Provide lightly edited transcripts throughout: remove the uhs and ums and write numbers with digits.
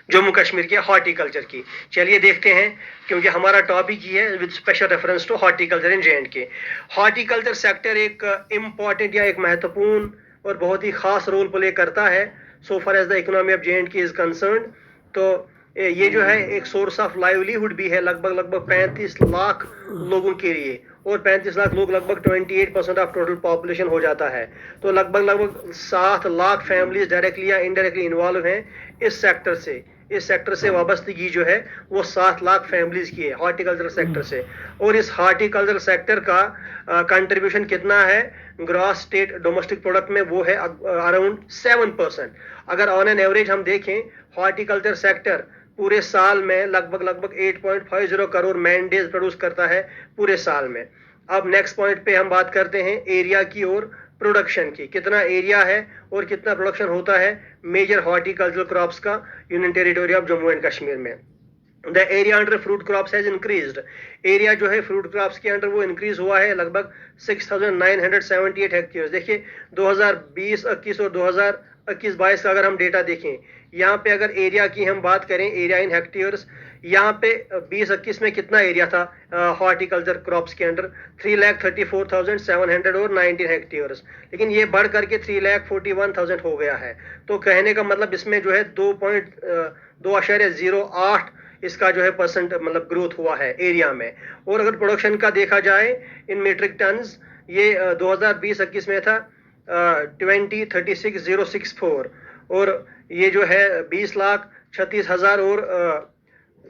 जम्मू कश्मीर के हॉर्टिकल्चर की। चलिए देखते हैं, क्योंकि हमारा टॉपिक ही है with special reference to horticulture in J and K. Horticulture sector एक इम्पॉर्टेंट या एक महत्वपूर्ण और बहुत ही खास रोल प्ले करता है so far as the economy of J and K is concern. तो ये जो है एक सोर्स ऑफ लाइवलीहुड भी है लगभग 35 लाख लोगों के लिए, और 35 लाख लोग लगभग 28% ऑफ टोटल पॉपुलेशन हो जाता है। तो लगभग 7 लाख फैमिलीज डायरेक्टली या इनडायरेक्टली इन्वॉल्व हैं इस सेक्टर से। इस सेक्टर से वाबस्तगी जो है वो 7 लाख फैमिलीज की है हॉर्टिकल्चर सेक्टर से। और इस हॉर्टिकल्चर सेक्टर का कंट्रीब्यूशन कितना है ग्रॉस स्टेट डोमेस्टिक प्रोडक्ट में, वो है अराउंड 7%। अगर ऑन एन एवरेज हम देखें, हॉर्टिकल्चर सेक्टर पूरे साल में लगभग 8.50 करोड़ मैन डेज प्रोड्यूस करता है पूरे साल में। अब नेक्स्ट पॉइंट पे हम बात करते हैं एरिया की और प्रोडक्शन की। कितना एरिया है और कितना प्रोडक्शन होता है मेजर हॉर्टिकल्चर क्रॉप्स का union territory of Jammu and Kashmir में। The area under fruit crops has increased. Area जो है फ्रूट क्रॉप्स के अंडर वो इंक्रीज हुआ है लगभग 6,978 हेक्टेयर। देखिए 2020-21 और 2021-22 का अगर हम डेटा देखें, यहाँ पे अगर एरिया की हम बात करें, एरिया इन हेक्टेयर्स, यहाँ पे 20-21 में कितना एरिया था हॉर्टिकल्चर क्रॉप्स के अंडर 3,34,719 हेक्टेयर्स, लेकिन ये बढ़ करके 3,41,000 हो गया है। तो कहने का मतलब इसमें जो है 2.08 इसका जो है परसेंट मतलब ग्रोथ हुआ है एरिया में। और अगर प्रोडक्शन का देखा जाए इन मीट्रिक टन्स, ये 2020-21 में था 20,36,064, और ये जो है 20,36,000 और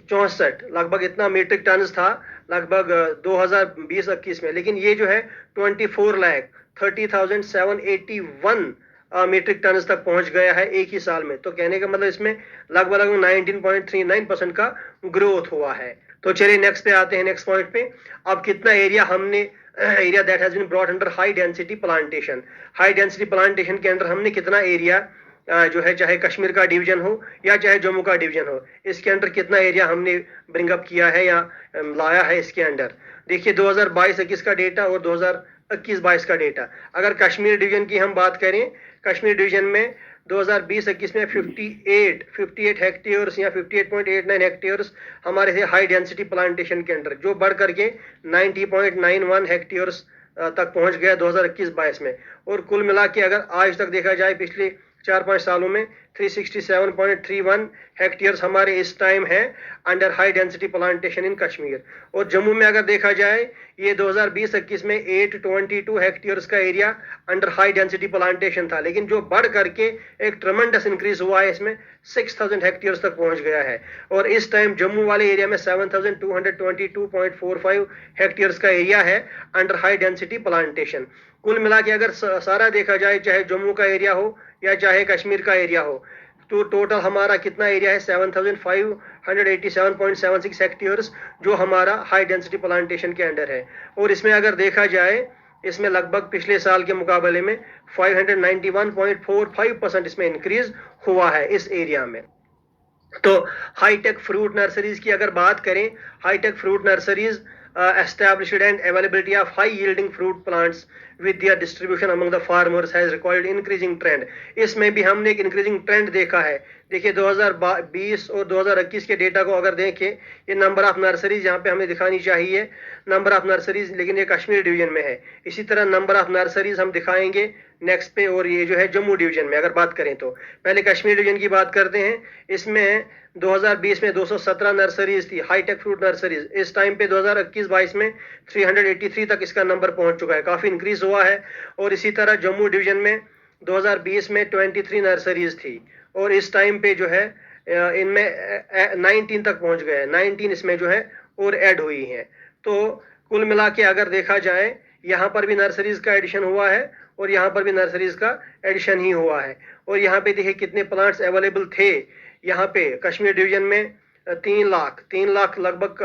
64 लगभग इतना मीट्रिक टन्स था लगभग 2020-21 में। लेकिन ये जो है 24,30,781 मीट्रिक टन तक पहुंच गया है एक ही साल में। तो कहने का मतलब इसमें लगभग 19.39% का ग्रोथ हुआ है। तो चलिए नेक्स्ट पे आते हैं, नेक्स्ट पॉइंट पे। अब कितना एरिया हमने area that has been brought under high density plantation. High density plantation के अंदर हमने कितना एरिया जो है, चाहे कश्मीर का डिवीजन हो या चाहे जम्मू का डिवीजन हो, इसके अंदर कितना एरिया हमने ब्रिंग अप किया है या लाया है इसके अंदर। देखिए 2022-21 का डेटा और 2021-22 का डेटा। अगर कश्मीर डिवीजन की हम बात करें, कश्मीर डिवीजन में 2020-21 में 58 हेक्टेयर्स या 58.89 हेक्टेयर्स हमारे थे हाई डेंसिटी प्लांटेशन के अंदर, जो बढ़ करके 90.91 हेक्टेयर्स तक पहुंच गया 2021-22 में। और कुल मिला के अगर आज तक देखा जाए पिछले 4-5 सालों में 367.31 हेक्टेयर्स हमारे इस टाइम है under high density plantation in Kashmir. और जम्मू में अगर देखा जाए, ये 2020-21 में 822 हेक्टेयर्स का area under high density plantation था, लेकिन जो बढ़ करके एक ट्रमेंडस इंक्रीज हुआ है, इसमें 6,000 हेक्टेयर्स तक पहुंच गया है। और इस टाइम जम्मू वाले एरिया में 7,222.45 हेक्टेयर्स का एरिया है अंडर हाई डेंसिटी प्लांटेशन। कुल मिला के अगर सारा देखा जाए, चाहे जम्मू का एरिया हो या चाहे कश्मीर का एरिया हो, तो टोटल हमारा कितना एरिया है 7,587.76 हेक्टेयर्स, जो हमारा हाई डेंसिटी प्लांटेशन के अंडर है। और इसमें अगर देखा जाए, इसमें लगभग पिछले साल के मुकाबले में 591.45% इसमें इंक्रीज हुआ है इस एरिया में। तो हाईटेक फ्रूट नर्सरीज की अगर बात करें, hi tech fruit nurseries established and availability of high yielding fruit plants with their distribution among the farmers has recorded increasing trend। इसमें भी हमने एक increasing trend देखा है। देखिए 2020 और 2021 के डेटा को अगर देखें, ये नंबर ऑफ नर्सरीज यहाँ पे हमें दिखानी चाहिए, नंबर ऑफ नर्सरीज, लेकिन ये कश्मीर डिवीजन में है। इसी तरह नंबर ऑफ नर्सरीज हम दिखाएंगे नेक्स्ट पे, और ये जो है जम्मू डिवीजन में अगर बात करें तो। पहले कश्मीर डिवीजन की बात करते हैं। इसमें 2020 में 217 नर्सरीज थी, हाईटेक फ्रूट नर्सरीज। इस टाइम पे 2021-22 में 383 तक इसका नंबर पहुंच चुका है, काफी इंक्रीज हुआ है। और इसी तरह जम्मू डिवीजन में 2020 में 23 नर्सरीज थी, और इस टाइम पे जो है इनमें 19 तक पहुंच गए, 19 इसमें जो है और ऐड हुई हैं। तो कुल मिला के अगर देखा जाए, यहाँ पर भी नर्सरीज का एडिशन हुआ है और यहाँ पर भी नर्सरीज का एडिशन ही हुआ है। और यहाँ पे देखिए कितने प्लांट्स अवेलेबल थे। यहाँ पे कश्मीर डिवीजन में 3 लाख लगभग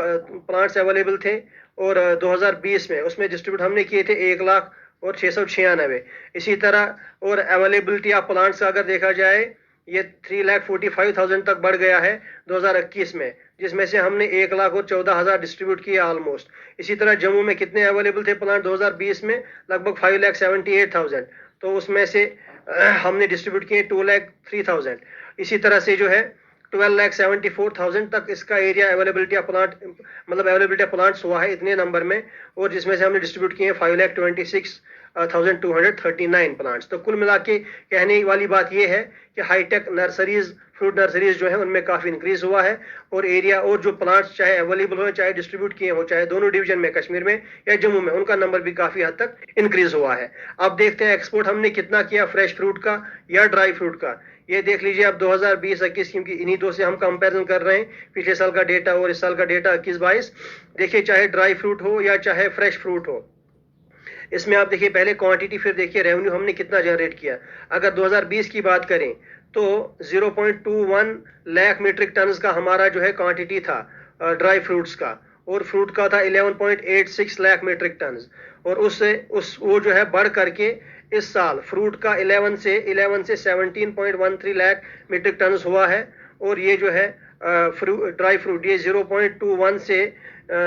प्लांट्स अवेलेबल थे, और 2020 में उसमें डिस्ट्रीब्यूट हमने किए थे 1,0696। इसी तरह और अवेलेबिलिटी ऑफ प्लांट्स अगर देखा जाए, ये 3,45,000 तक बढ़ गया है 2021 में, जिसमें से हमने 1,14,000 डिस्ट्रीब्यूट किए ऑलमोस्ट। इसी तरह जम्मू में कितने अवेलेबल थे प्लांट 2020 में, लगभग 5,78,000, तो उसमें से हमने डिस्ट्रीब्यूट किए 2,03,000। इसी तरह से जो है 12,74,000 तक इसका एरिया अवेलेबिलिटी ऑफ प्लांट, मतलब अवेलेबिलिटी ऑफ प्लांट्स हुआ है इतने नंबर में, और जिसमें से हमने डिस्ट्रीब्यूट किए हैं 5,26,239 प्लांट्स। तो कुल मिला के कहने वाली बात यह है कि हाईटेक नर्सरीज, फ्रूट नर्सरीज जो है उनमें काफी इंक्रीज हुआ है, और एरिया और जो प्लांट्स चाहे अवेलेबल हो, चाहे डिस्ट्रीब्यूट किए हो, चाहे दोनों डिवीजन में, कश्मीर में या जम्मू में, उनका नंबर भी काफी हद तक इंक्रीज हुआ है। अब देखते हैं एक्सपोर्ट हमने कितना किया फ्रेश फ्रूट का या ड्राई फ्रूट का। ये देख लीजिए आप 2020-21, क्योंकि इन्हीं दो से हम कंपैरिजन कर रहे हैं, पिछले साल का डेटा और इस साल का डेटा 21-22। देखिए चाहे ड्राई फ्रूट हो या चाहे फ्रेश फ्रूट हो, इसमें आप देखिए पहले क्वांटिटी, फिर देखिए रेवेन्यू हमने कितना जनरेट किया। अगर 2020 की बात करें तो 0.21 लाख मीट्रिक टन का हमारा जो है क्वांटिटी था ड्राई फ्रूट्स का, और फ्रूट का था 11.86 लाख मीट्रिक टन, और उससे वो जो है बढ़ करके इस साल फ्रूट का 11 से 17.13 लाख मीट्रिक टन हुआ है, और ये जो है ड्राई फ्रूट ये 0.21 से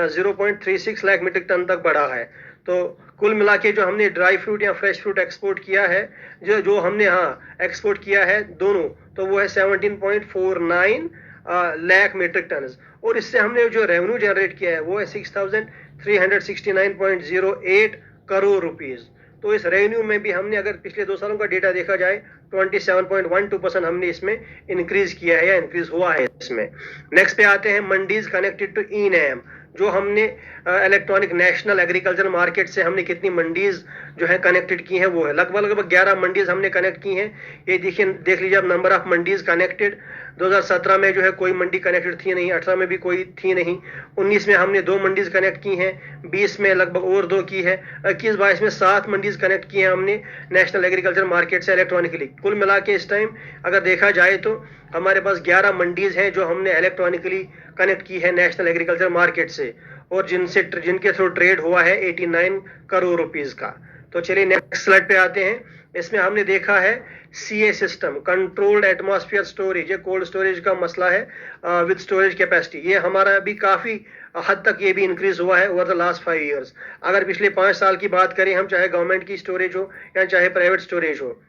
0.36 लाख मीट्रिक टन तक बढ़ा है। तो कुल मिला के जो हमने ड्राई फ्रूट या फ्रेश फ्रूट एक्सपोर्ट किया है, जो हमने एक्सपोर्ट किया है दोनों, तो वो है 17.49 लाख मीट्रिक टन, और इससे हमने जो रेवेन्यू जनरेट किया है वो है 6,369.08 करोड़ रुपीस। तो इस रेवेन्यू में भी हमने, अगर पिछले 2 सालों का डेटा देखा जाए, 27.12% हमने इसमें इंक्रीज किया है या इंक्रीज हुआ है इसमें। नेक्स्ट पे आते हैं मंडीज कनेक्टेड टू ई-नैम, जो हमने इलेक्ट्रॉनिक नेशनल एग्रीकल्चर मार्केट से हमने कितनी मंडीज जो है कनेक्टेड की हैं, वो है लगभग 11 मंडीज हमने कनेक्ट की हैं। ये देखिए, देख लीजिए आप नंबर ऑफ मंडीज कनेक्टेड। 2017 में जो है कोई मंडी कनेक्टेड थी नहीं, 18 में भी कोई थी नहीं, 19 में हमने 2 मंडीज कनेक्ट की हैं, 20 में लगभग और 2 की है, 21-22 में 7 मंडीज कनेक्ट की हैं हमने नेशनल एग्रीकल्चर मार्केट से इलेक्ट्रॉनिकली। कुल मिला के इस टाइम अगर देखा जाए तो हमारे पास 11 मंडीज हैं जो हमने इलेक्ट्रॉनिकली कनेक्ट की है नेशनल एग्रीकल्चर मार्केट से, और जिनके थ्रू ट्रेड हुआ है 89 करोड़ रुपीस का। तो चलिए नेक्स्ट स्लाइड पे आते हैं। इसमें हमने देखा है CA system, controlled atmosphere storage, ये कोल्ड स्टोरेज का मसला है विद स्टोरेज कैपेसिटी। ये हमारा भी काफी हद तक ये भी इंक्रीज हुआ है ओवर द लास्ट 5 इयर्स। अगर पिछले 5 साल की बात करें हम, चाहे गवर्नमेंट की स्टोरेज हो या चाहे प्राइवेट स्टोरेज हो,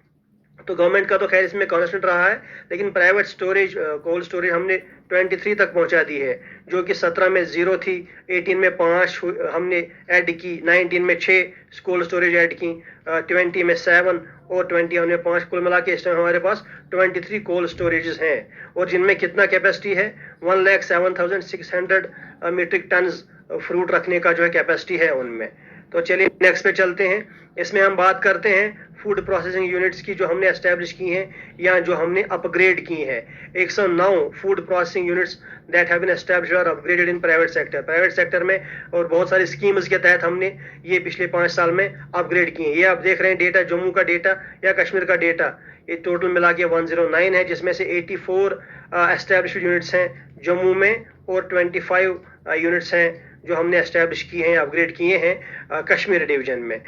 तो गवर्नमेंट का तो खैर इसमें कांस्टेंट रहा है, लेकिन प्राइवेट स्टोरेज, कोल्ड स्टोरेज हमने 23 तक पहुंचा दी है, जो कि 17 में 0 थी, 18 में 5 हमने ऐड की, 19 में 6 कोल्ड स्टोरेज ऐड की, 20 में 7 और 21 में 5। कुल मिला के इस टाइम हमारे पास 23 कोल्ड स्टोरेजेस हैं, और जिनमें कितना कैपेसिटी है, 1,07,600 मीट्रिक टन फ्रूट रखने का जो है कैपेसिटी है उनमें। तो चलिए नेक्स्ट पे चलते हैं। इसमें हम बात करते हैं फूड प्रोसेसिंग यूनिट्स की, जो हमने एस्टेब्लिश की हैं या जो हमने अपग्रेड की हैं। 109 food processing units that have been established और अपग्रेडेड इन प्राइवेट सेक्टर में, और बहुत सारी स्कीम्स के तहत हमने ये पिछले 5 साल में अपग्रेड किए हैं। ये आप देख रहे हैं डेटा, जम्मू का डेटा या कश्मीर का डेटा, ये टोटल मिला के 109 है, जिसमें से 84 एस्टैब्लिश्ड यूनिट्स हैं जम्मू में, और 25 यूनिट्स हैं जो हमने एस्टैब्लिश किए हैं, अपग्रेड किए हैं कश्मीर डिवीजन में।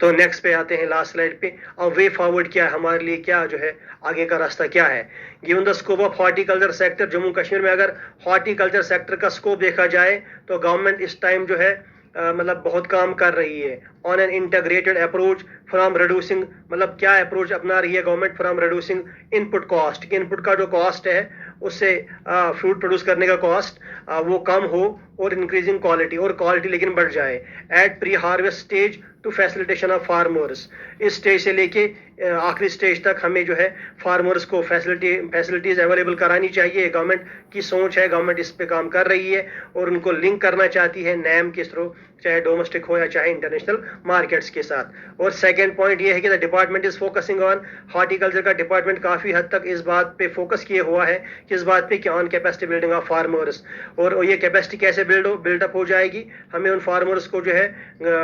तो नेक्स्ट पे आते हैं, लास्ट स्लाइड पे। और वे फॉरवर्ड क्या है हमारे लिए, क्या जो है आगे का रास्ता क्या है। Given the scope of horticulture sector, Jammu Kashmir में अगर हॉर्टिकल्चर सेक्टर का स्कोप देखा जाए तो गवर्नमेंट इस टाइम जो है मतलब बहुत काम कर रही है on an integrated approach from reducing, मतलब क्या अप्रोच अपना रही है government, from reducing input cost, कि इनपुट का जो कॉस्ट है उससे फ्रूट प्रोड्यूस करने का कॉस्ट वो कम हो, और इंक्रीजिंग क्वालिटी, और क्वालिटी लेकिन बढ़ जाए at pre harvest stage to facilitation of farmers. इस स्टेज से लेके आखिरी स्टेज तक हमें जो है फार्मर्स को फैसिलिटीज अवेलेबल करानी चाहिए। गवर्नमेंट की सोच है, गवर्नमेंट इस पे काम कर रही है, और उनको लिंक करना चाहती है नैम के थ्रू, चाहे डोमेस्टिक हो या चाहे इंटरनेशनल मार्केट्स के साथ। और सेकेंड पॉइंट ये है कि the department is focusing on, horticulture का डिपार्टमेंट काफी हद तक इस बात पे फोकस किए हुआ है, किस बात पे, कि on capacity building of farmers. और ये कैपेसिटी कैसे बिल्डअप हो जाएगी, हमें उन फार्मर्स को जो है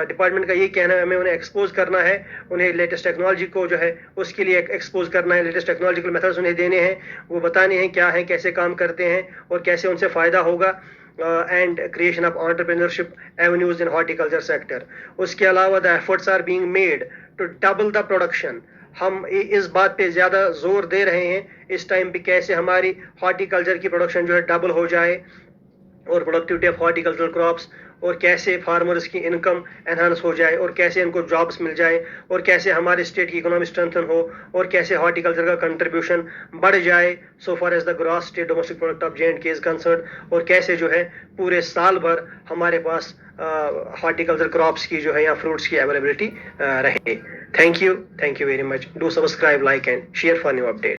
डिपार्टमेंट का ये कहना है, हमें उन्हें एक्सपोज करना है, उन्हें लेटेस्ट टेक्नोलॉजी को जो है उसके लिए एक्सपोज करना है, लेटेस्ट टेक्नोलॉजिकल मेथड्स उन्हें देने हैं, वो बताने हैं क्या है, कैसे काम करते हैं और कैसे उनसे फायदा होगा, and creation of entrepreneurship avenues in horticulture sector. उसके अलावा the efforts are being made to double the production. हम इस बात पे ज्यादा जोर दे रहे हैं इस टाइम पे, कैसे हमारी हॉर्टिकल्चर की प्रोडक्शन जो है डबल हो जाए, और प्रोडक्टिविटी ऑफ हॉर्टिकल्चरल क्रॉप्स और कैसे फार्मर्स की इनकम एनहांस हो जाए और कैसे इनको जॉब्स मिल जाए और कैसे हमारे स्टेट की इकोनॉमी स्ट्रेंथन हो और कैसे हॉर्टिकल्चर का कंट्रीब्यूशन बढ़ जाए so far as the gross state domestic product of J and K is concern, और कैसे जो है पूरे साल भर हमारे पास हॉर्टिकल्चर क्रॉप्स की जो है या फ्रूट्स की अवेलेबिलिटी रहे. Thank you very much. Do subscribe, like and share for new update.